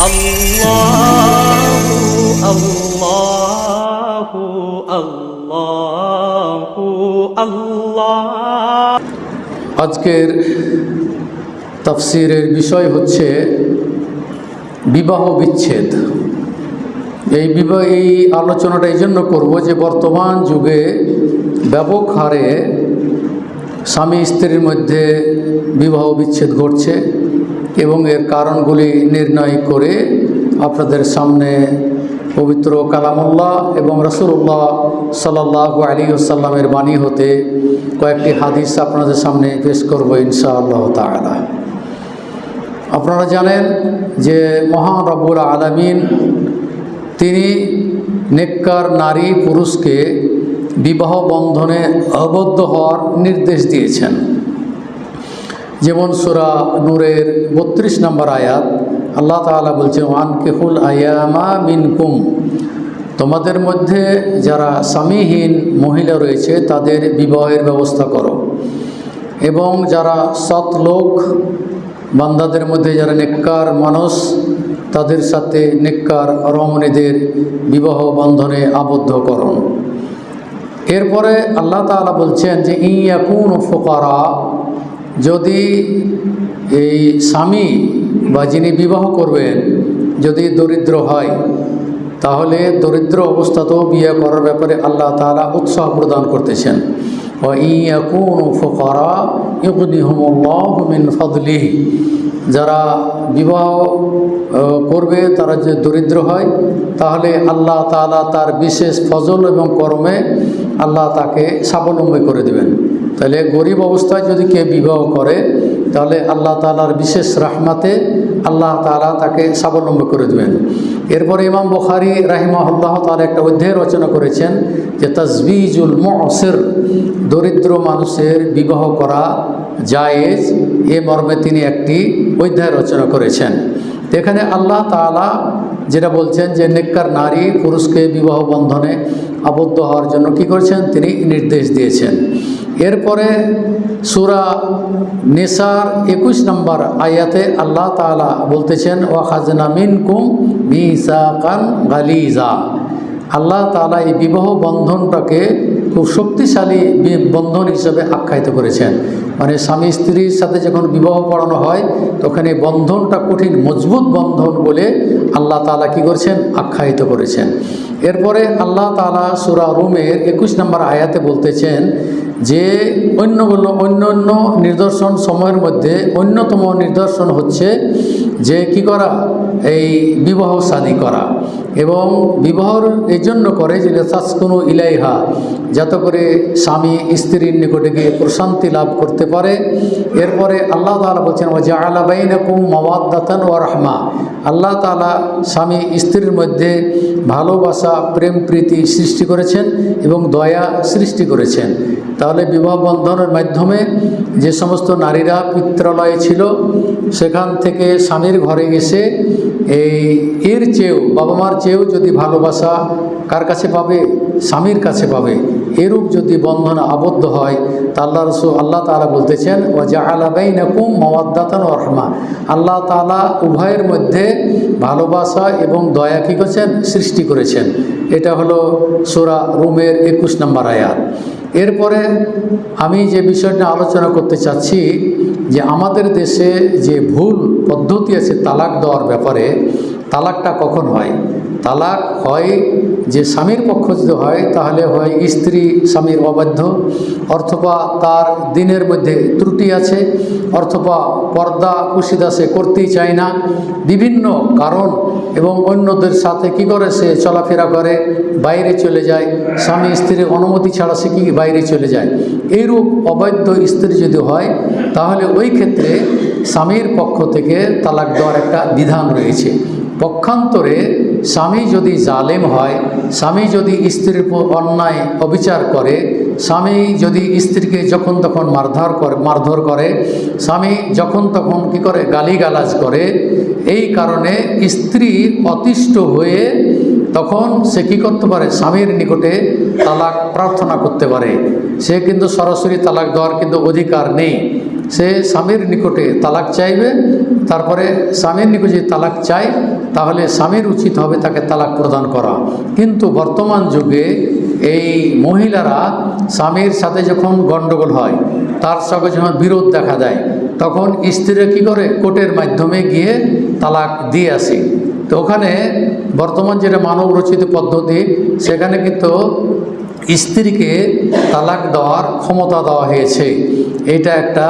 আল্লাহু আল্লাহু আল্লাহু আল্লাহ। আজকের তাফসীরের বিষয় হচ্ছে বিবাহ বিচ্ছেদ। এই আলোচনাটা এই জন্য করব যে বর্তমান যুগে ব্যাপক হারে স্বামী স্ত্রীর মধ্যে বিবাহ বিচ্ছেদ ঘটছে এবং এর কারণগুলি নির্ণয় করে আপনাদের সামনে পবিত্র কালামুল্লাহ এবং রাসূলুল্লাহ সাল্লাল্লাহু আলাইহি ওয়াসাল্লামের বাণী হতে কয়েকটি হাদিস আপনাদের সামনে পেশ করব ইনশাআল্লাহ তাআলা। আপনারা জানেন যে মহান রব্বুল আলামিন তিনি নেককার নারী পুরুষকে বিবাহ বন্ধনে আবদ্ধ হওয়ার নির্দেশ দিয়েছেন। যেমন সূরা নূরের 32 নম্বর আয়াত আল্লাহ তাআলা বলছেন ওয়ানকিহুল আয়ামা মিনকুম, তোমাদের মধ্যে যারা স্বামীহীন মহিলা রয়েছে তাদের বিবাহের ব্যবস্থা করো, এবং যারা সৎ লোক বান্দাদের মধ্যে যারা নেককার মানুষ তাদের সাথে নেককার রমণীদের বিবাহ বন্ধনে আবদ্ধ করো। এরপরে আল্লাহ তাআলা বলছেন যে ইয়াকুনু ফুকারা, যদি এই স্বামী বা যিনি বিবাহ করবেন যদি দরিদ্র হয় তাহলে দরিদ্র অবস্থাতেও বিয়ে করার ব্যাপারে আল্লাহ তাআলা উৎসাহ প্রদান করতেছেন। ওয়া ইয়াকুনু ফুকারা ইউগনিহুমুল্লাহু মিন ফাদলিহি, যারা বিবাহ করবে তারা যদি দরিদ্র হয় তাহলে আল্লাহ তাআলা তার বিশেষ ফজল এবং কর্মে আল্লাহ তাকে স্বাবলম্বী করে দেবেন। তাহলে গরিব অবস্থায় যদি কেউ বিবাহ করে তাহলে আল্লাহ তাআলার বিশেষ রাহমাতে আল্লাহ তাআলা তাকে স্বাবলম্বী করে দেবেন। এরপরে ইমাম বুখারী রাহিমাহুল্লাহ তাআলা একটা অধ্যায় রচনা করেছেন যে তাজবিজুল মুসির, দরিদ্র মানুষের বিবাহ করা জায়েজ, এ মর্মে তিনি একটি অধ্যায় রচনা করেছেন। এখানে আল্লাহ তাআলা যেটা বলছেন যে নেককার নারী পুরুষকে বিবাহ বন্ধনে আবদ্ধ হওয়ার জন্য কি করেছেন, তিনি নির্দেশ দিয়েছেন। এরপরে সূরা নিসার 21 নম্বর আয়াতে আল্লাহ তাআলা বলতেছেন ওয়া খাযনা মিনকুম মিসাকান গালিজা, আল্লাহ তাআলা এই বিবাহ বন্ধনটাকে খুব শক্তিশালী বন্ধন হিসেবে আখ্যায়িত করেছেন। মানে স্বামী স্ত্রীর সাথে যখন বিবাহ পড়ানো হয় তখন এই বন্ধনটা কঠিন মজবুত বন্ধন বলে আল্লাহ তাআলা কী করেছেন, আখ্যায়িত করেছেন। এরপরে আল্লাহ তাআলা সূরা রুমের 21 নম্বর আয়াতে বলতেছেন যে অন্য নিদর্শন সময়ের মধ্যে অন্যতম নিদর্শন হচ্ছে যে কি করা, এই বিবাহ শাদী করা, এবং বিবাহর এই জন্য করে যে তাসকুনু ইলাইহা, যাতে করে স্বামী স্ত্রীর নিকটে গিয়ে প্রশান্তি লাভ করতে পারে। এরপরে আল্লাহ তাআলা বলছেন ওয়া জাআলা বাইনাকুম মাওয়াদ্দাতান ওয়া রাহমা, আল্লাহ তাআলা স্বামী স্ত্রীর মধ্যে ভালোবাসা প্রেম প্রীতি সৃষ্টি করেছেন এবং দয়া সৃষ্টি করেছেন। তাহলে বিবাহ বন্ধনের মাধ্যমে যে সমস্ত নারীরা পিত্রালয়ে ছিল সেখান থেকে স্বামীর ঘরে এসে এর চেয়েও বাবা মার চেয়েও যদি ভালোবাসা কার কাছে পাবে, স্বামীর কাছে পাবে। এরূপ যদি বন্ধনে আবদ্ধ হয় তা আল্লাহ তাআলা বলতেছেন ওয়া জাআলা বাইনাকুম মাওয়াদ্দাতান ওয়া রাহমা, আল্লাহ তাআলা উভয়ের মধ্যে ভালোবাসা এবং দয়া কী করেছেন, সৃষ্টি করেছেন। এটা হলো সূরা রুমের 21 নম্বর আয়াত। এরপরে আমি যে বিষয়টা আলোচনা করতে চাচ্ছি যে আমাদের দেশে যে ভুল পদ্ধতি আছে তালাক দেওয়ার ব্যাপারে, তালাকটা কখন হয়? তালাক হয় যে স্বামীর পক্ষ যদি হয় তাহলে হয় স্ত্রী স্বামীর অবাধ্য, অথবা তার দিনের মধ্যে ত্রুটি আছে, অথবা পর্দা কুশিদা সে করতেই চায় না, বিভিন্ন কারণ, এবং অন্যদের সাথে কি করে সে চলাফেরা করে, বাইরে চলে যায়, স্বামী স্ত্রীর অনুমতি ছাড়া সে কি বাইরে চলে যায়। এইরূপ অবৈধ স্ত্রী যদি হয় তাহলে ওই ক্ষেত্রে স্বামীর পক্ষ থেকে তালাক দেওয়ার একটা বিধান রয়েছে। পক্ষান্তরে স্বামী যদি জালেম হয়, স্বামী যদি স্ত্রীর অন্যায় অবিচার করে, স্বামী যদি স্ত্রীকে যখন তখন মারধর করে, স্বামী যখন তখন কি করে গালিগালাজ করে, এই কারণে স্ত্রী অতিষ্ঠ হয়ে তখন সে কী করতে পারে, স্বামীর নিকটে তালাক প্রার্থনা করতে পারে। সে কিন্তু সরাসরি তালাক দেওয়ার কিন্তু অধিকার নেই, সে স্বামীর নিকটে তালাক চাইবে। তারপরে স্বামীর নিকটে যদি তালাক চায় তাহলে স্বামীর উচিত হবে তাকে তালাক প্রদান করা। কিন্তু বর্তমান যুগে এই মহিলারা স্বামীর সাথে যখন গণ্ডগোল হয়, তার সঙ্গে যখন বিরোধ দেখা দেয়, তখন স্ত্রীরা কী করে, কোর্টের মাধ্যমে গিয়ে তালাক দিয়ে আসে। তো ওখানে বর্তমান যেটা মানব রচিত পদ্ধতি, সেখানে কিন্তু স্ত্রীকে তালাক দেওয়ার ক্ষমতা দেওয়া হয়েছে। এটা একটা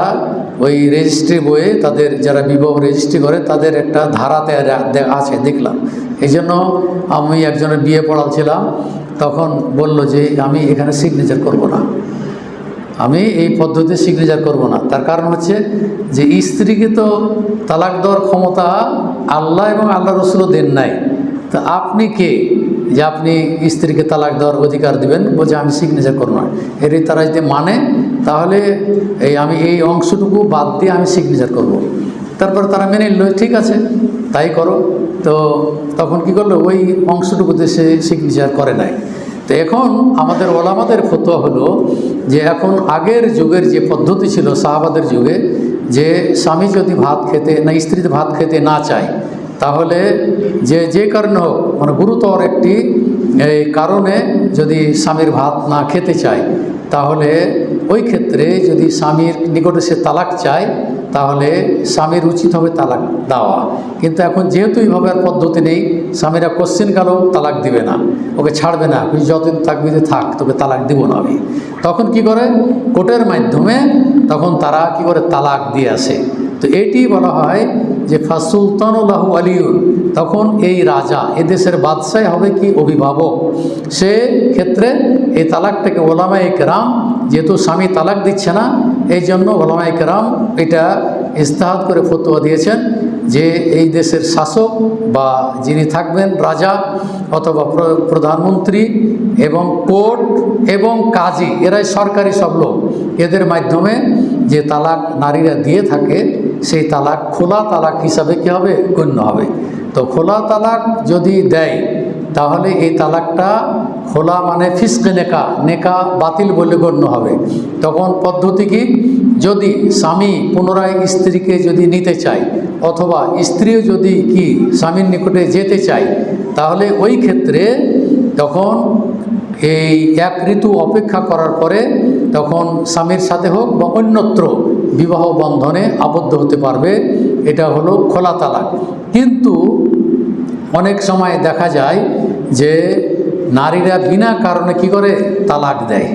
ওই রেজিস্ট্রি বইয়ে তাদের যারা বিবাহ রেজিস্ট্রি করে তাদের একটা ধারাতে আছে, দেখলাম। এই জন্য আমি একজনের বিয়ে পড়াচ্ছিলাম, তখন বলল যে আমি এখানে সিগনেচার করব না, আমি এই পদ্ধতিতে সিগনেচার করব না। তার কারণ হচ্ছে যে স্ত্রীকে তো তালাক দেওয়ার ক্ষমতা আল্লাহ এবং আল্লাহ রসুলও দেন নাই। তো আপনি কে যে আপনি স্ত্রীকে তালাক দেওয়ার অধিকার দিবেন? বলছে আমি সিগনেচার করব না। এরই তারা যদি মানে, তাহলে আমি এই অংশটুকু বাদ দিয়ে আমি সিগনেচার করব। তারপর তারা মেনে নিল, ঠিক আছে তাই করো। তো তখন কি করলো, ওই অংশটুকুতে সে সিগনেচার করে নাই। তো এখন আমাদের ওলামাদের ফতোয়া হলো যে এখন আগের যুগের যে পদ্ধতি ছিল সাহাবাদের যুগে, যে স্বামী যদি ভাত খেতে না, স্ত্রী ভাত খেতে না চায়, তাহলে যে কারণে হোক, মানে গুরুতর একটি এই কারণে যদি স্বামীর ভাত না খেতে চায়, তাহলে ওই ক্ষেত্রে যদি স্বামীর নিকটে সে তালাক চায়, তাহলে স্বামীর উচিত হবে তালাক দেওয়া। কিন্তু এখন যেহেতু এইভাবে আর পদ্ধতি নেই, স্বামীরা কোশ্চেন কালেও তালাক দিবে না, ওকে ছাড়বে না, তুই যতদিন থাকবি থাক, তোকে তালাক দিব না আমি। তখন কি করে, কোর্টের মাধ্যমে তখন তারা কি করে তালাক দিয়ে আসে। তো এটি বলা হয় যে ফাসুলতানুল্লাহু আলিউন, তখন এই রাজা, এদেশের বাদশাহ হবে কি অভিভাবক, সে ক্ষেত্রে এই তালাকটাকে ওলামায়ে কেরাম, যেহেতু স্বামী তালাক দিচ্ছে না, এই জন্য ওলামায়ে কেরাম এটা ইজতিহাদ করে ফতোয়া দিয়েছেন যে এই দেশের শাসক বা যিনি থাকবেন রাজা অথবা প্রধানমন্ত্রী এবং কোর্ট এবং কাজী, এরাই সরকারি সব লোক, এদের মাধ্যমে যে তালাক নারীরা দিয়ে থাকে, সেই তালাক খোলা তালাক হিসাবে কী হবে, গণ্য হবে। তো খোলা তালাক যদি দেয়, তাহলে এই তালাকটা খোলা মানে ফিসকে নেকা বাতিল বলে গণ্য হবে। তখন পদ্ধতি কি, যদি স্বামী পুনরায় স্ত্রীকে যদি নিতে চায়, অথবা স্ত্রীও যদি কি স্বামীর নিকটে যেতে চায়, তাহলে ওই ক্ষেত্রে তখন এই এক ঋতু অপেক্ষা করার পরে তখন স্বামীর সাথে হোক বা অন্যত্র বিবাহ বন্ধনে আবদ্ধ হতে পারবে। এটা হলো খোলা তালাক। কিন্তু অনেক সময় দেখা যায় যে নারীরা বিনা কারণে কি করে তালাক দেয়,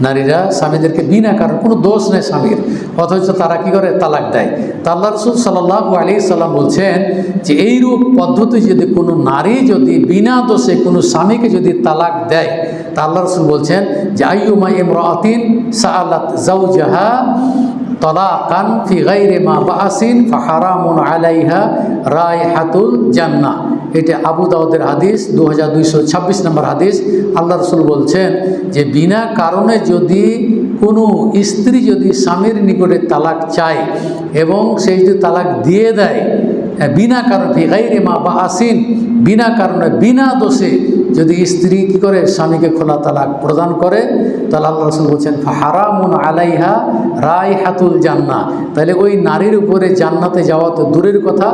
নারীরা স্বামীদেরকে বিনা কারণ, কোনো দোষ নেই স্বামীর, অথচ তারা কি করে তালাক দেয়। তা আল্লাহ রাসূল সাল্লাল্লাহু আলাইহি সাল্লাম বলছেন যে এইরূপ পদ্ধতি যদি কোনো নারী যদি বিনা দোষে কোনো স্বামীকে যদি তালাক দেয়, তা আল্লাহ রাসূল বলছেন যে আইয়ুমা ইমরাআতিন সাআলাত যাওজাহা তালাকান ফি গায়রি মা বাসিন ফাহারামুন আলাইহা রাইহাতুল জান্নাহ। এটা আবু দাউদের হাদিস, 2226 নম্বর হাদিস। আল্লাহ রাসূল বলছেন যে বিনা কারণে যদি কোনো স্ত্রী যদি স্বামীর নিকটে তালাক চায় এবং সেই যদি তালাক দিয়ে দেয় বিনা কারণে, ফি গায়রি মা বাসিন, বিনা কারণে বিনা দোষে যদি স্ত্রী কী করে স্বামীকে খোলা তালাক প্রদান করে, তাহলে আল্লাহ রাসূল বলছেন ফাহারামুন আলাইহা রাইহাতুল জান্নাহ। তাহলে ওই নারীর উপরে জান্নাতে যাওয়া তো দূরের কথা,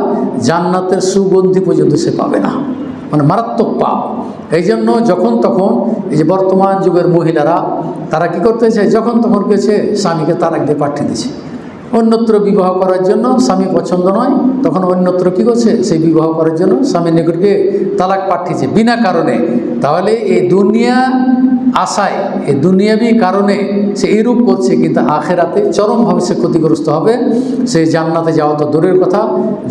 জান্নাতের সুগন্ধি পর্যন্ত সে পাবে না, মানে মারাত্মক পাপ। এই জন্য যখন তখন এই যে বর্তমান যুগের মহিলারা তারা কি করতে চায়, যখন তখন কেছে স্বামীকে তালাক দিয়ে পাঠিয়ে দিচ্ছে, অন্যত্র বিবাহ করার জন্য। স্বামী পছন্দ নয়, তখন অন্যত্র কী করছে, সেই বিবাহ করার জন্য স্বামীর নিকটকে তালাক পাঠিয়েছে বিনা কারণে। তাহলে এই দুনিয়া আশায়, এই দুনিয়াবি কারণে সে এইরূপ করছে, কিন্তু আখেরাতে চরমভাবে সে ক্ষতিগ্রস্ত হবে। সে জান্নাতে যাওয়া তো দূরের কথা,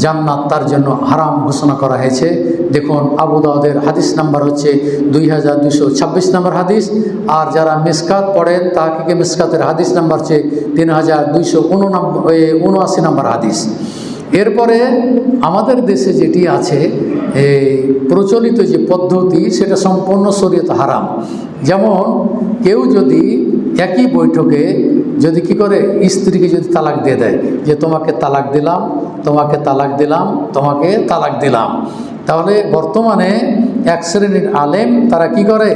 জান্নাত তার জন্য হারাম ঘোষণা করা হয়েছে। দেখুন আবু দাউদের হাদিস নাম্বার হচ্ছে 2226 নম্বর হাদিস। আর যারা মিসকাত পড়েন, তাহকিকে মিসকাতের হাদিস নাম্বার হচ্ছে 3279 নম্বর হাদিস। এরপরে আমাদের দেশে যেটি আছে এই প্রচলিত যে পদ্ধতি, সেটা সম্পূর্ণ শরীয়ত হারাম। যেমন কেউ যদি একই বৈঠকে যদি কি করে স্ত্রীকে যদি তালাক দিয়ে দেয়, যে তোমাকে তালাক দিলাম, তোমাকে তালাক দিলাম, তোমাকে তালাক দিলাম, তাহলে বর্তমানে এক শ্রেণীর আলেম তারা কি করে,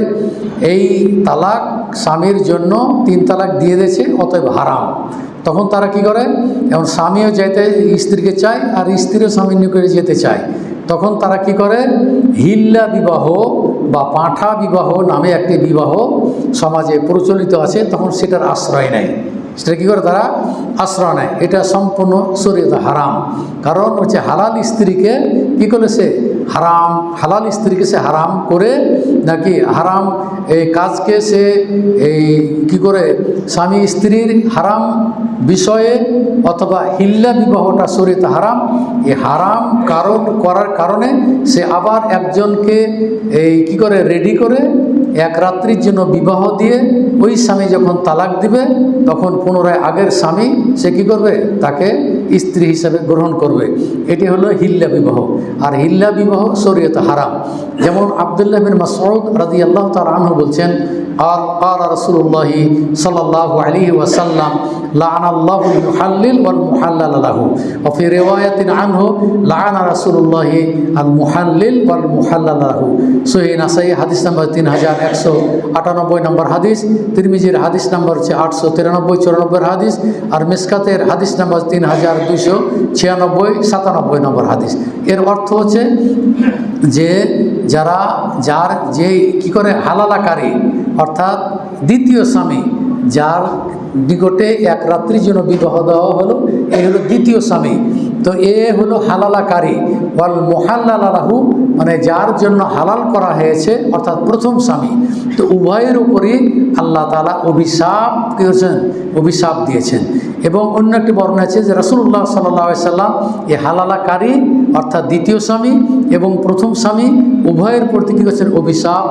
এই তালাক স্বামীর জন্য 3 তালাক দিয়ে দিয়েছে, অতএব হারাম। তখন তারা কি করে, এবং স্বামীও যেতে স্ত্রীকে চায় আর স্ত্রীও স্বামীর নিকটে যেতে চায়, তখন তারা কি করে, হিল্লা বিবাহ বা পাঁঠা বিবাহ নামে একটি বিবাহ সমাজে প্রচলিত আছে, তখন সেটার আশ্রয় নেয়। সেটা কী করে তারা আশ্রয় নেয়। এটা সম্পূর্ণ শরীয়তে হারাম। কারণ হচ্ছে হালাল স্ত্রীকে কী করেছে, হারাম, হালাল স্ত্রীকে সে হারাম করে নাকি হারাম এই কাজকে সে এই কী করে স্বামী স্ত্রীর হারাম বিষয়ে অথবা হিল্লা বিবাহটা শরীয়তে হারাম। এই হারাম কারণ করার কারণে সে আবার একজনকে এই কী করে রেডি করে এক রাত্রির জন্য বিবাহ দিয়ে ওই স্বামী যখন তালাক দিবে তখন পুনরায় আগের স্বামী সে কী করবে, তাকে স্ত্রী হিসাবে গ্রহণ করবে। এটি হলো হিল্লা বিবাহ। আর হিল্লা বিবাহ শরীয়তে হারাম। যেমন আব্দুল্লাহ বিন মাসউদ রাদিয়াল্লাহু তাআলা আনহু বলছেন, قال رسول الله صلى الله عليه وسلم لعن الله المحلل والمحلل له وفي رواية عنه لعن رسول الله المحلل والمحلل له। সহিহ নাসাই হাদিস নাম্বার 3198 নম্বর হাদিস, তিরমিজির হাদিস নাম্বার হচ্ছে 893-94 হাদিস, আর মিসকাতের হাদিস নাম্বার 3296-97 নম্বর হাদিস। এর অর্থ হচ্ছে যে যার যে কি করে হালালাকারী অর্থাৎ দ্বিতীয় স্বামী, যার নিকটে এক রাত্রির জন্য বিবাহ দেওয়া হলো, এ হলো দ্বিতীয় স্বামী। তো এ হলো হালালাকারী। ওয়াল মুহাল্লাল লাহু মানে যার জন্য হালাল করা হয়েছে অর্থাৎ প্রথম স্বামী। তো উভয়ের উপরই আল্লাহ তাআলা অভিশাপ করেছেন, অভিশাপ দিয়েছেন। এবং অন্য একটি বর্ণনা আছে যে রাসূলুল্লাহ সাল্লাল্লাহু আলাইহি সাল্লাম এই হালালাকারী অর্থাৎ দ্বিতীয় স্বামী এবং প্রথম স্বামী উভয়ের প্রতি কী করছেন, অভিশাপ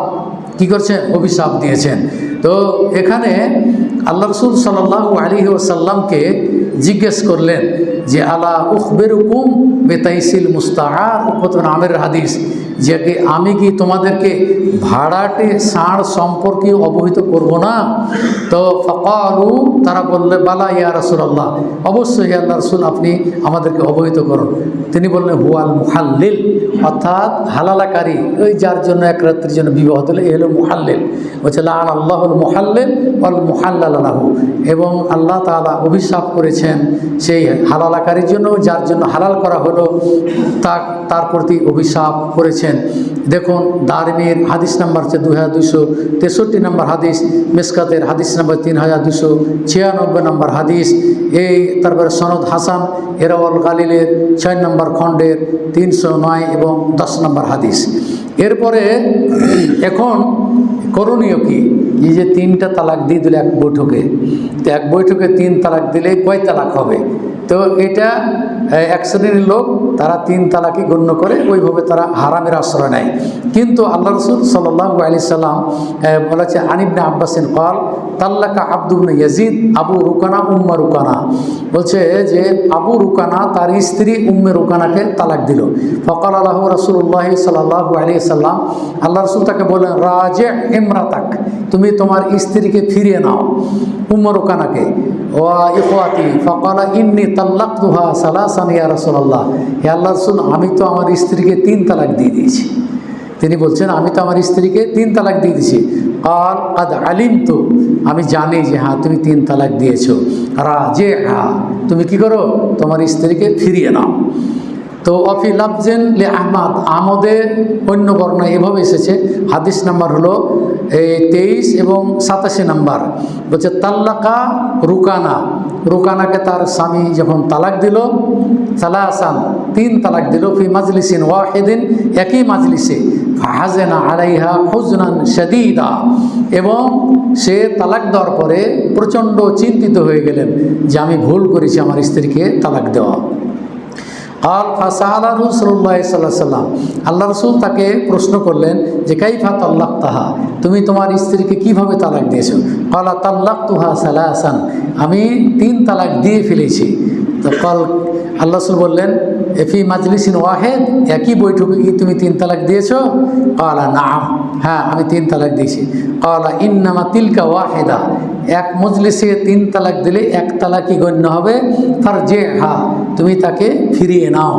কী করছেন, অভিশাপ দিয়েছেন। তো এখানে আল্লাহ রাসূল সাল্লাল্লাহু আলাইহি ওয়াসাল্লামকে জিজ্ঞেস করলেন যে আলা উখবিরুকুম বিতাইসিল মুস্তাআর, উকবাতুন আমিরের হাদিস, যে আমি কি তোমাদেরকে ভাড়াটে ষাঁড় সম্পর্কে অবহিত করব না? তো ফাকালু তারা বললে বালা ইয়া রাসূলুল্লাহ, অবশ্যই আল্লাহ রাসূল আপনি আমাদেরকে অবহিত করুন। তিনি বললেন হুয়াল মুহাল্লিল অর্থাৎ হালালাকারী, ওই যার জন্য এক রাত্রির জন্য বিবাহ দিলে এ হলো মুহাল্লিল। বলছে লাআন আল্লাহুল মুহাল্লিল ওয়াল মুহাল্লাল লাহু, এবং আল্লাহ তাআলা অভিশাপ করেছেন সেই হালালাকারীর জন্য, যার জন্য হালাল করা হলো তার প্রতি অভিশাপ করেছেন। দেখুন দারমির হাদিস নাম্বার হচ্ছে 2263 নম্বর হাদিস, মিসকাতের হাদিস নাম্বার 3296 নম্বর হাদিস। এই তারপরে সনদ হাসান, এরাওয়াল গালিলের 6 নম্বর খণ্ডের 309 এবং 10 নম্বর হাদিস। এরপরে এখন করণীয় কি? এই যে 3টা তালাক দিয়ে দিলে এক বৈঠকে, তো এক বৈঠকে 3 তালাক দিলে কয় তালাক হবে? তো এটা এক শ্রেণীর লোক তারা 3 তালাকই গণ্য করে, ওইভাবে তারা হারামের আশ্রয় নেয়। কিন্তু আল্লাহ রাসূল সাল্লাল্লাহু আলাইহি সাল্লাম বলেছে আন ইবনে আব্বাসিন ক্বাল তাল্লাকা আব্দু ইবনে ইয়াজিদ আবু রুকানা উম্মে রুকানা, বলছে যে আবু রুকানা তার স্ত্রী উম্মে রুকানাকে তালাক দিল। ফাকালা লাহু রাসূলুল্লাহ সাল্লাল্লাহু আলাইহি সাল্লাম, আল্লাহ রাসূল তাকে বলেন রাজি' ইমরাতাক, তুমি তোমার স্ত্রীকে ফিরিয়ে নাও উম্মে রুকানাকে। ওয়া ইখওয়াতি ফাকালা ইন্নী তাল্লাকতুহা সালাসান ইয়া রাসূলুল্লাহ, হে আল্লাহ রাসূল আমি তো আমার স্ত্রীকে 3 তালাক দিয়ে দিয়েছি। তিনি বলছেন আমি তো আমার স্ত্রীকে 3 তালাক দিয়ে দিয়েছি। কাল আদ আলিমতু, আমি জানি যে হ্যাঁ তুমি 3 তালাক দিয়েছো। রাজি'হা, তুমি কি করো, তোমার স্ত্রীকে ফিরিয়ে নাও। তো অফি লাফজেন লে আহমদ, আহমদে অন্য বর্ণনা এভাবে এসেছে, হাদিস নাম্বার হলো 23 এবং 87 নাম্বার। বলছে তাল্লাকা রুকানা, রুকানাকে তার স্বামী যখন তালাক দিল, সালাসান 3 তালাক দিল, ফি মাজলিসিন ওয়াহিদিন, একই মাজলিসে, ফাহাজানা আলাইহা হুজনান শাদীদা, এবং সে তালাক দেওয়ার পরে প্রচণ্ড চিন্তিত হয়ে গেলেন যে আমি ভুল করেছি আমার স্ত্রীকে তালাক দেওয়া। আল ফাসালা রাসূলুল্লাহ সাল্লাল্লাহু আলাইহি সাল্লাম, আল্লাহ রাসূল তাকে প্রশ্ন করলেন যে কাইফা তাল্লাকতাহা, তুমি তোমার স্ত্রীকে কিভাবে তালাক দিয়েছো? ক্বালা তাল্লাকতুহা সালাসান, আমি 3 তালাক দিয়ে ফেলেছি। তো কাল আল্লাহ রাসূল বললেন ফি মাজলিসিন ওয়াহিদ, একই বৈঠকে কি তুমি 3 তালাক দিয়েছো? ক্বালা নাআম, হ্যাঁ আমি 3 তালাক দিয়েছি। ক্বালা ইন্নামা তিলকা ওয়াহিদা, এক মজলিসে 3 তালাক দিলে 1 তালাকই গণ্য হবে। ফারজি'হা, তুমি তাকে ফিরিয়ে নাও।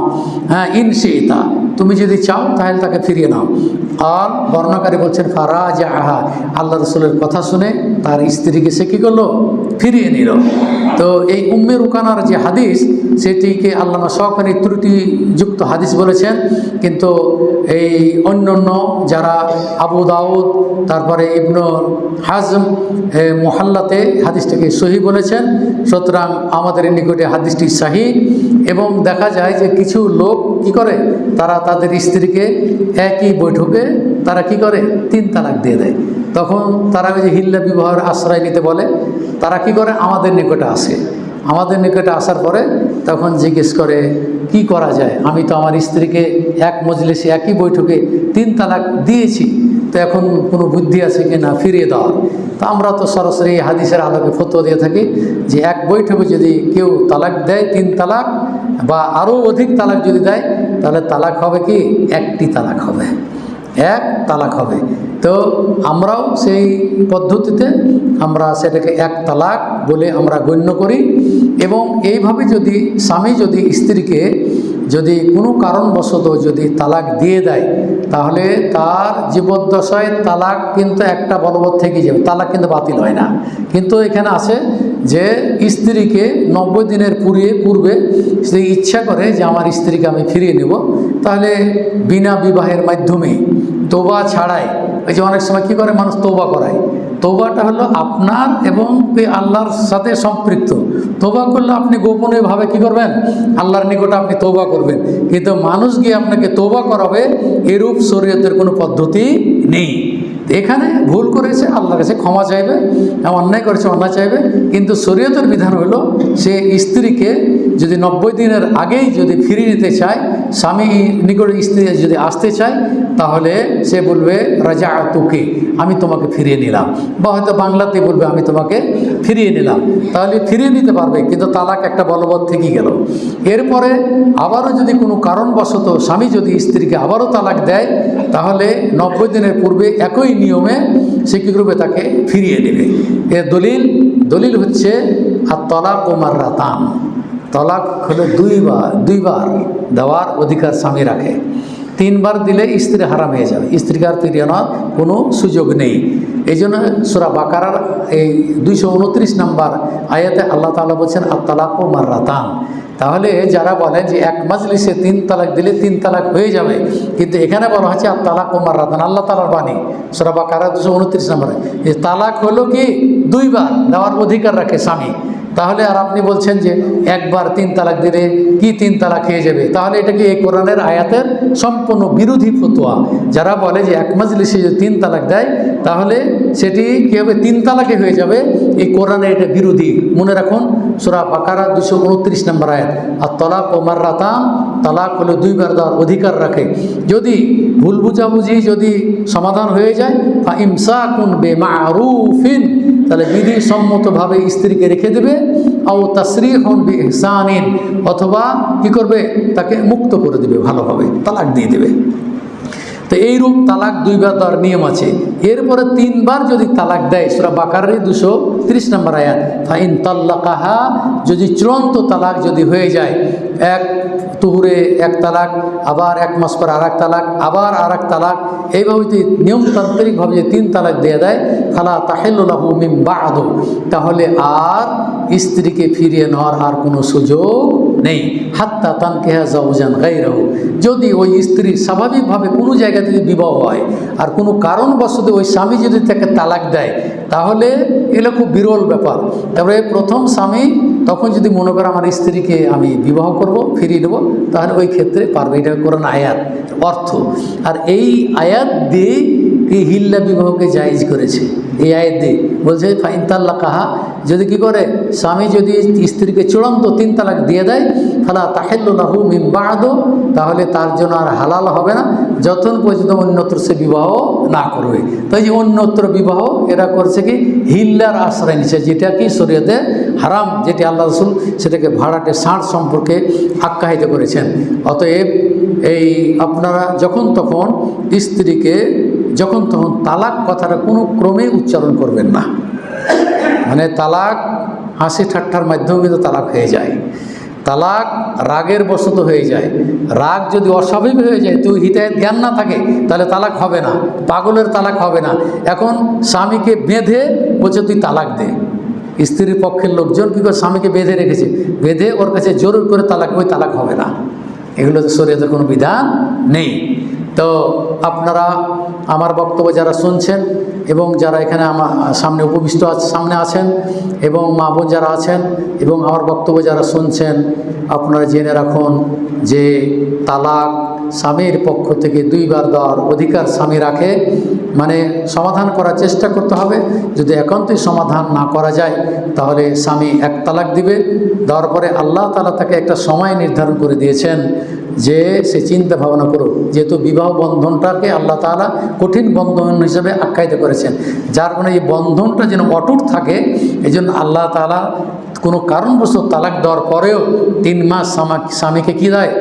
হ্যাঁ, ইনশিতা, তুমি যদি চাও তাহলে তাকে ফিরিয়ে নাও। আর বর্ণনাকারী বলছেন ফারাজাহা, আল্লাহ রসুলের কথা শুনে তার স্ত্রীকে সে কী করলো? ফিরিয়ে নিল। তো এই উম্মে রুকানার যে হাদিস, সেটিকে আল্লামা শওকনী ত্রুটিযুক্ত হাদিস বলেছেন, কিন্তু এই অন্যান্য যারা আবু দাউদ, তারপরে ইবনু হাজম মুহাল্লাতে হাদিসটাকে সহি বলেছেন। সুতরাং আমাদের নিকটে হাদিসটি সহি। এবং দেখা যায় যে কিছু লোক কি করে, তারা তাদের স্ত্রীকে একই বৈঠকে তারা কি করে, 3 তালাক দিয়ে দেয়। তখন তারা ওই যে হিল্লা বিবাহের আশ্রয় নিতে বলে, তারা কি করে, আমাদের নিকটে আসে। আমাদের নিকটে আসার পরে তখন জিজ্ঞেস করে কি করা যায়, আমি তো আমার স্ত্রীকে এক মজলিসে একই বৈঠকে 3 তালাক দিয়েছি, তো এখন কোনো বুদ্ধি আছে কি না ফিরিয়ে দেওয়ার। তো আমরা তো সরাসরি হাদিসের আলোকে ফতোয়া দিয়ে থাকি যে এক বৈঠকে যদি কেউ তালাক দেয় 3 তালাক বা আরও অধিক তালাক যদি দেয়, তাহলে তালাক হবে কি, একটি তালাক হবে, 1 তালাক হবে। তো আমরাও সেই পদ্ধতিতে আমরা সেটাকে 1 তালাক বলে আমরা গণ্য করি। এবং এইভাবে যদি স্বামী যদি স্ত্রীকে যদি কোনো কারণবশত যদি তালাক দিয়ে দেয়, তাহলে তার জীবদ্দশায় তালাক কিন্তু একটা বলবৎ থেকে যাবে, তালাক কিন্তু বাতিল হয় না। কিন্তু এখানে আছে যে স্ত্রীকে 90 দিনের পূর্বে সে ইচ্ছা করে যে আমার স্ত্রীকে আমি ফিরিয়ে নেব, তাহলে বিনা বিবাহের মাধ্যমে তওবা ছাড়াই, ওই যে অনেক সময় কী করে মানুষ তওবা করায়, তওবাটা হলো আপনার এবং আল্লাহর সাথে সম্পৃক্ত। তওবা করলে আপনি গোপনীয়ভাবে কী করবেন, আল্লাহর নিকটে আপনি তওবা করবেন, কিন্তু মানুষ গিয়ে আপনাকে তওবা করাবে এরূপ শরীয়তের কোনো পদ্ধতি নেই। এখানে ভুল করেছে আল্লাহর কাছে ক্ষমা চাইবে, অন্যায় করেছে অন্যায় চাইবে, কিন্তু শরীয়তের বিধান হলো সে স্ত্রীকে যদি 90 দিনের আগেই যদি ফিরিয়ে নিতে চায়, স্বামী নিকট স্ত্রী যদি আসতে চায়, তাহলে সে বলবে রাজাতুকে, আমি তোমাকে ফিরিয়ে নিলাম, বা হয়তো বাংলাতেই বলবে আমি তোমাকে ফিরিয়ে নিলাম, তাহলে ফিরিয়ে নিতে পারবে, কিন্তু তালাক একটা বলবৎ থেকে গেল। এরপরে আবারও যদি কোনো কারণবশত স্বামী যদি স্ত্রীকে আবারও তালাক দেয়, তাহলে 90 দিনের পূর্বে একই নিয়মে সে কী করবে, তাকে ফিরিয়ে নেবে। এর দলিল হচ্ছে আর তলাক ও মাররাতান, তলাক হলো 2 বার দেওয়ার অধিকার স্বামী রাখে। 3 বার দিলে স্ত্রী হারাম হয়ে যাবে, স্ত্রীকে আর ফিরিয়ে নেওয়ার কোনো সুযোগ নেই। এই জন্য সূরা বাকারার এই 229 নম্বর আয়াতে আল্লাহ তাআলা বলছেন আর তালাক ও মাররাতান। তাহলে যারা বলেন যে এক মাজলিসে 3 তালাক দিলে 3 তালাক হয়ে যাবে, কিন্তু এখানে বলা হচ্ছে আর তালাক ও মাররাতান, আল্লাহ তাআলার বাণী সূরা বাকারা 229 নম্বরে। এই তালাক হলো কি 2 বার দেওয়ার অধিকার রাখে স্বামী। তাহলে আর আপনি বলছেন যে একবার 3 তালাক দিলে কি 3 তালাক হয়ে যাবে, তাহলে এটা কি এই কোরআনের আয়াতের সম্পূর্ণ বিরোধী ফতোয়া। যারা বলে যে এক মাজলিসে যদি 3 তালাক দেয়, তাহলে সেটি কী হবে, 3 তালাকে হয়ে যাবে, এই কোরআনের এটা বিরোধী। মনে রাখুন সূরা বাকারা 229 নম্বর আয়াত, আর তালাক ও মাররাতান, তালাক হলো 2 বার দেওয়ার অধিকার রাখে। যদি ভুল বুঝাবুঝি যদি সমাধান হয়ে যায়, ফা ইমসাকুন বিমারুফিন, তাহলে বিধিসম্মতভাবে স্ত্রীকে রেখে দেবে, আও তাসরিহুন বিইহসানিন, অথবা কী করবে, তাকে মুক্ত করে দেবে, ভালোভাবে তালাক দিয়ে দেবে। তো এইরূপ তালাক 2 বার দেওয়ার নিয়ম আছে। এরপরে 3 বার যদি তালাক দেয়, সূরা বাকারার 230 নম্বর আয়াত, ফাইন তাল্লাকাহা, যদি চূড়ান্ত তালাক যদি হয়ে যায়, এক তুহুরে 1 তালাক, আবার 1 মাস পর আর 1 তালাক, আবার আর 1 তালাক, এইভাবে যদি নিয়মতান্ত্রিকভাবে যে 3 তালাক দিয়ে দেয়, ফালা তাহিল্লু লাহু মিন বা'দু, তাহলে আর স্ত্রীকে ফিরিয়ে নেওয়ার আর কোনো সুযোগ নেই। হাত্তা তানকিহা যাওজান গায়রাহু, যদি ওই স্ত্রী স্বাভাবিকভাবে কোনো জায়গায় যদি বিবাহ হয় আর কোনো কারণবশত ওই স্বামী যদি তাকে তালাক দেয়, তাহলে এগুলো খুব বিরল ব্যাপার। তারপরে প্রথম স্বামী তখন যদি মনে করে আমার স্ত্রীকে আমি বিবাহ করব, ফিরিয়ে দেবো, তাহলে ওই ক্ষেত্রে পারবে। এটা কোরআন আয়াত অর্থ। আর এই আয়াত দিয়ে এই হিল্লা বিবাহকে জায়েজ করেছে। এই আয়াত দিয়ে বলছে ফাইন তাল্লাকাহা, যদি কি করে স্বামী যদি স্ত্রীকে চূড়ান্ত 3 তালাক দিয়ে দেয়, ফালা তাহিল্লু লাহু মিন বা'দু, তাহলে তার জন্য আর হালাল হবে না যতক্ষণ পর্যন্ত অন্যত্র সে বিবাহ না করবে। তাই যে অন্যত্র বিবাহ এরা করছে কি হিল্লার আশ্রয় নিচ্ছে, যেটা কি শরীয়তে হারাম, যেটি আল্লাহ রাসূল সেটাকে ভাড়াটে ষাঁড় সম্পর্কে আখ্যায়িত করেছেন। অতএব এই আপনারা যখন তখন স্ত্রীকে যখন তখন তালাক কথাটা কোনো ক্রমে উচ্চারণ করবেন না। মানে তালাক হাসি ঠাট্টার মাধ্যমে কিন্তু তালাক হয়ে যায়। তালাক রাগের বশত হয়ে যায়। রাগ যদি অস্বাভাবিক হয়ে যায়, তুই হিদায়াত জ্ঞান না থাকে, তাহলে তালাক হবে না, পাগলের তালাক হবে না। এখন স্বামীকে বেঁধে বলছে তুই তালাক দে, স্ত্রীর পক্ষের লোকজন কী করে স্বামীকে বেঁধে রেখেছে, বেঁধে ওর কাছে জোর করে তালাক, ওই তালাক হবে না। এগুলো তো শরীয়তের কোনো বিধান নেই। তো আপনারা আমার বক্তব্য যারা শুনছেন এবং যারা এখানে আমার সামনে উপবিষ্ট সামনে আছেন এবং মা বোন যারা আছেন এবং আমার বক্তব্য যারা শুনছেন, আপনারা জেনে রাখুন যে তালাক স্বামীর পক্ষ থেকে 2 বার দেওয়ার অধিকার স্বামী রাখে। মানে সমাধান করার চেষ্টা করতে হবে। যদি একান্তই সমাধান না করা যায় তাহলে স্বামী 1 তালাক দিবে। দেওয়ার পরে আল্লাহ তাআলা তাকে একটা সময় নির্ধারণ করে দিয়েছেন যে সে চিন্তা ভাবনা করুক, যেহেতু বিবাহ বন্ধনটাকে আল্লাহ তাআলা কঠিন বন্ধন হিসেবে আখ্যায়িত করেছেন, যার কারণে এই বন্ধনটা যেন অটুট থাকে, এই জন্য আল্লাহ তাআলা কোনো কারণবশত তালাক দেওয়ার পরেও 3 মাস স্বামীকে কী দেয়,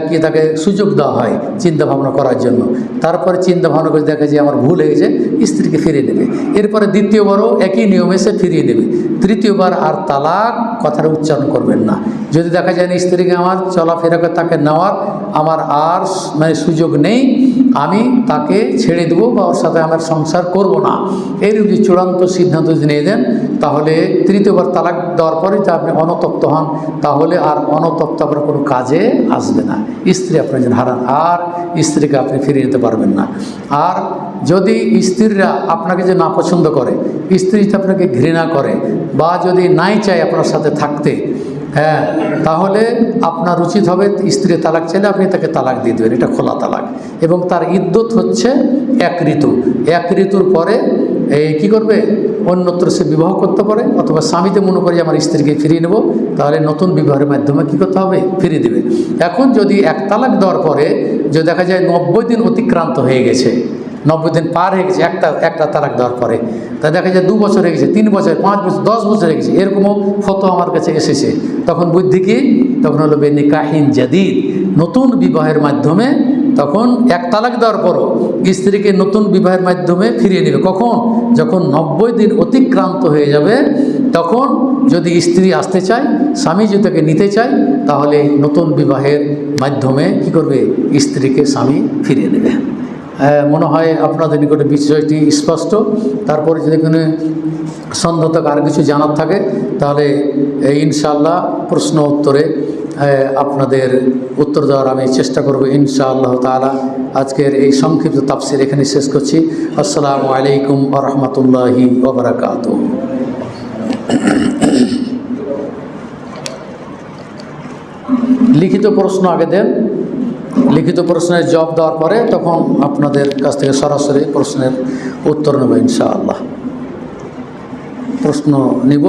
কি তাকে সুযোগ দেওয়া হয় চিন্তা ভাবনা করার জন্য। তারপরে চিন্তা ভাবনা করে দেখা যায় আমার ভুল হয়ে গেছে, স্ত্রীকে ফিরিয়ে নেবে। এরপরে দ্বিতীয়বারও একই নিয়মে সে ফিরিয়ে নেবে। তৃতীয়বার আর তালাক কথার উচ্চারণ করবেন না। যদি দেখা যায় না স্ত্রীকে আমার চলাফেরা করে তাকে নেওয়ার আমার আর মানে সুযোগ নেই, আমি তাকে ছেড়ে দেবো বা ওর সাথে আমার সংসার করব না, এই যদি চূড়ান্ত সিদ্ধান্ত যদি নিয়ে দেন, তাহলে তৃতীয়বার তালাক দেওয়ার পরে যদি আপনি অনতপ্ত হন, তাহলে আর অনতপ্ত আপনার কোনো কাজে আসবে না। স্ত্রী আপনার যেন হারান, আর স্ত্রীকে আপনি ফিরিয়ে নিতে পারবেন না। আর যদি স্ত্রীরা আপনাকে যে না পছন্দ করে, স্ত্রী যদি আপনাকে ঘৃণা করে বা যদি নাই চায় আপনার সাথে থাকতে, হ্যাঁ, তাহলে আপনার উচিত হবে স্ত্রী তালাক চাইলে আপনি তাকে তালাক দিয়ে দেবেন। এটা খোলা তালাক এবং তার ইদ্যত হচ্ছে 1 ঋতু। 1 ঋতুর পরে কী করবে, অন্যত্র সে বিবাহ করতে পারে, অথবা স্বামীতে মনে করে আমার স্ত্রীকে ফিরিয়ে নেব, তাহলে নতুন বিবাহের মাধ্যমে কী করতে হবে, ফিরিয়ে দেবে। এখন যদি 1 তালাক দেওয়ার পরে যদি দেখা যায় 90 দিন অতিক্রান্ত হয়ে গেছে, 90 দিন পার হয়ে গেছে একটা তালাক দেওয়ার পরে, তা দেখা যায় 2 বছর হয়ে গেছে, 3 বছর, 5 বছর, 10 বছর হয়ে গেছে, এরকমও ফতোয়া আমার কাছে এসেছে। তখন বুদ্ধি কি, তখন হলো নিকাহিন জাদিদ, নতুন বিবাহের মাধ্যমে, তখন 1 তালাক দেওয়ার পরও স্ত্রীকে নতুন বিবাহের মাধ্যমে ফিরিয়ে নেবে। কখন, যখন 90 দিন অতিক্রান্ত হয়ে যাবে, তখন যদি স্ত্রী আসতে চায়, স্বামী যদি তাকে নিতে চায়, তাহলে নতুন বিবাহের মাধ্যমে কি করবে, স্ত্রীকে স্বামী ফিরিয়ে নেবে। মনে হয় আপনাদের নিকটে বিষয়টি স্পষ্ট। তারপরে যদি কোনো সন্দেহ থাকে, আর কিছু জানার থাকে, তাহলে ইনশাআল্লাহ প্রশ্ন উত্তরে আপনাদের উত্তর দেওয়ার আমি চেষ্টা করব ইনশাআল্লাহ তাআলা। আজকের এই সংক্ষিপ্ত তাফসীর এখানে শেষ করছি। আসসালামু আলাইকুম ওয়া রাহমাতুল্লাহি ওয়া বারাকাতুহু। লিখিত প্রশ্ন আগে দেন, লিখিত প্রশ্নের জবাব দেওয়ার পরে তখন আপনাদের কাছ থেকে সরাসরি প্রশ্নের উত্তর নেব ইনশাআল্লাহ। প্রশ্ন নিব।